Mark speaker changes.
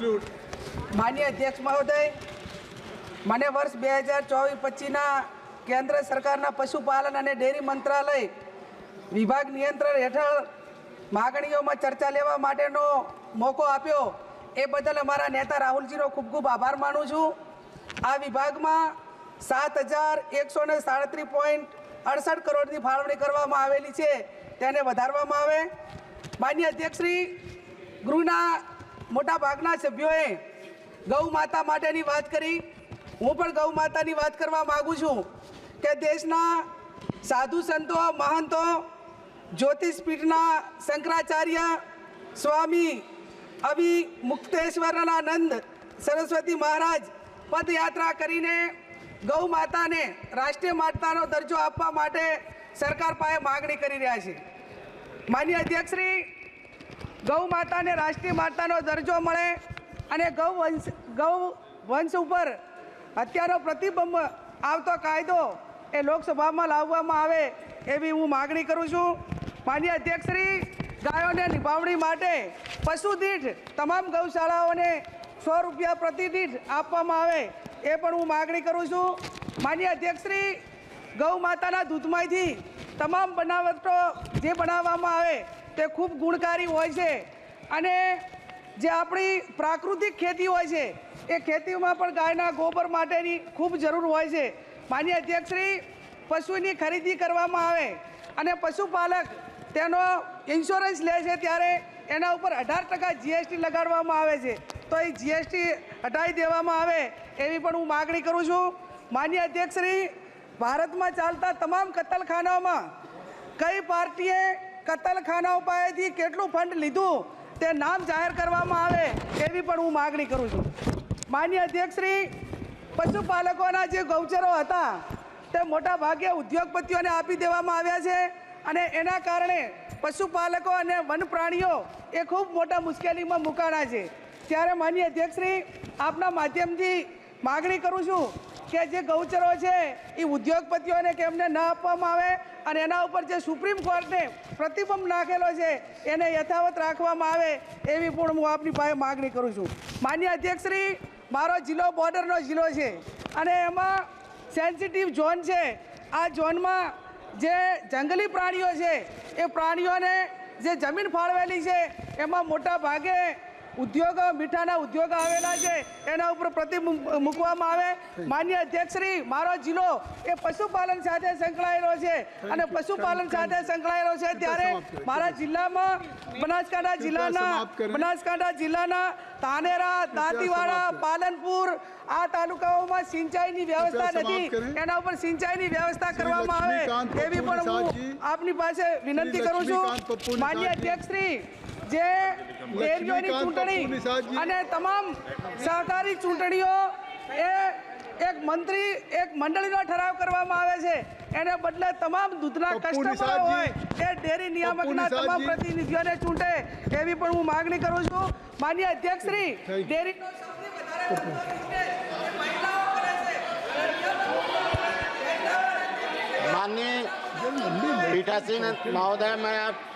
Speaker 1: माननीय अध्यक्ष महोदय, મને વર્ષ 2024-25ના કેન્દ્ર સરકારના પશુપાલન અને ડેરી મંત્રાલય વિભાગ નિયંત્રણ હેઠળ માગણીઓમાં ચર્ચા લેવા માટેનો મોકો આપ્યો એ બદલ અમારા નેતા રાહુલજીનો ખૂબ ખૂબ આભાર માનું છું। આ વિભાગમાં 7,137.68 કરોડની ફાળવણી કરવામાં આવેલી છે, તેને વધારવામાં આવે। માનનીય અધ્યક્ષશ્રી, ગૃહના મોટા ભાગના સભ્યોએ ગૌ માતા માટેની વાત કરી। હું પણ ગૌ માતાની વાત કરવા માગું છું કે દેશના સાધુ સંતો મહંતો જ્યોતિષપીઠના શંકરાચાર્ય સ્વામી અવિમુક્તેશ્વરાનંદ સરસ્વતી મહારાજ પદયાત્રા કરીને ગૌ માતાને રાષ્ટ્રીય માતાનો દરજ્જો આપવા માટે સરકાર પાસે માગણી કરી રહ્યા છે। માનનીય અધ્યક્ષશ્રી, ગૌ માતાને રાષ્ટ્રીય માતાનો દરજ્જો મળે અને ગૌ વંશ ઉપર હત્યાનો પ્રતિબંધ આવતો કાયદો એ લોકસભામાં લાવવામાં આવે એવી હું માગણી કરું છું। માનનીય અધ્યક્ષશ્રી, ગાયોને નિભાવણી માટે પશુ દીઠ તમામ ગૌશાળાઓને 100 રૂપિયા પ્રતિ દીઠ આપવામાં આવે એ પણ હું માગણી કરું છું। માનનીય અધ્યક્ષશ્રી, ગૌ માતાના દૂધમાંથી તમામ બનાવટો જે બનાવવામાં આવે તે ખૂબ ગુણકારી હોય છે અને જે આપણી પ્રાકૃતિક ખેતી હોય છે એ ખેતીમાં પણ ગાયના ગોબર માટેની ખૂબ જરૂર હોય છે। માનનીય અધ્યક્ષશ્રી, પશુની ખરીદી કરવામાં આવે અને પશુપાલક તેનો ઇન્સ્યોરન્સ લે છે ત્યારે એના ઉપર 18% GST લગાડવામાં આવે છે, તો એ GST હટાવી દેવામાં આવે એવી પણ હું માગણી કરું છું। માનનીય અધ્યક્ષશ્રી, ભારતમાં ચાલતા તમામ કતલખાનાઓમાં કઈ પાર્ટીએ કતલખાનાઓ પાસેથી કેટલું ફંડ લીધું તે નામ જાહેર કરવામાં આવે એવી પણ હું માગણી કરું છું। માનનીય અધ્યક્ષશ્રી, પશુપાલકોના જે ગૌચરો હતા તે મોટા ભાગે ઉદ્યોગપતિઓને આપી દેવામાં આવ્યા છે અને એના કારણે પશુપાલકો અને વન પ્રાણીઓ એ ખૂબ મોટા મુશ્કેલીમાં મુકાણા છે। ત્યારે માનનીય અધ્યક્ષશ્રી, આપના માધ્યમથી માગણી કરું છું કે જે ગૌચરો છે એ ઉદ્યોગપતિઓને કેમને ન આપવામાં આવે અને એના ઉપર જે સુપ્રીમ કોર્ટને પ્રતિબંધ નાખેલો છે એને યથાવત રાખવામાં આવે એવી પણ હું આપની પાસે માગણી કરું છું। માનનીય અધ્યક્ષશ્રી, મારો જિલ્લો બોર્ડરનો જિલ્લો છે અને એમાં સેન્સિટિવ ઝોન છે। આ ઝોનમાં જે જંગલી પ્રાણીઓ છે એ પ્રાણીઓને જે જમીન ફાળવેલી છે એમાં મોટા ભાગે ઉદ્યોગો મીઠાના ઉદ્યોગો આવેલા છે, એના ઉપર પ્રતિબંધ મૂકવામાં આવે। માનનીય અધ્યક્ષશ્રી, મારો જિલ્લો એ પશુપાલન સાથે સંકળાયેલો છે અને પશુપાલન સાથે સંકળાયેલો છે ત્યારે મારા જિલ્લામાં બનાસકાંઠા જિલ્લાના ધાનેરા, દાંતીવાડા, પાલનપુર આ તાલુકાઓમાં સિંચાઈની વ્યવસ્થા નથી, એના ઉપર સિંચાઈની વ્યવસ્થા કરવામાં આવે એવી પણ હું આપની પાસે વિનંતી કરું છું। માનનીય અધ્યક્ષશ્રી, જે ડેરીઓની ચૂંટણી અને તમામ સહકારી ચૂંટણીઓ એ એક મંડળીનો ઠરાવ કરવામાં આવે છે, એને બદલે તમામ દૂધના કસ્ટમરો હોય એ ડેરી નિયામકના તમામ પ્રતિનિધિઓને ચૂંટે એવી પણ હું માગણી કરું છું। માનનીય અધ્યક્ષશ્રી, ડેરીનો સૌથી વધારે મહિલાઓ કરે છે।
Speaker 2: माननीय पीठासीन महोदय, मैं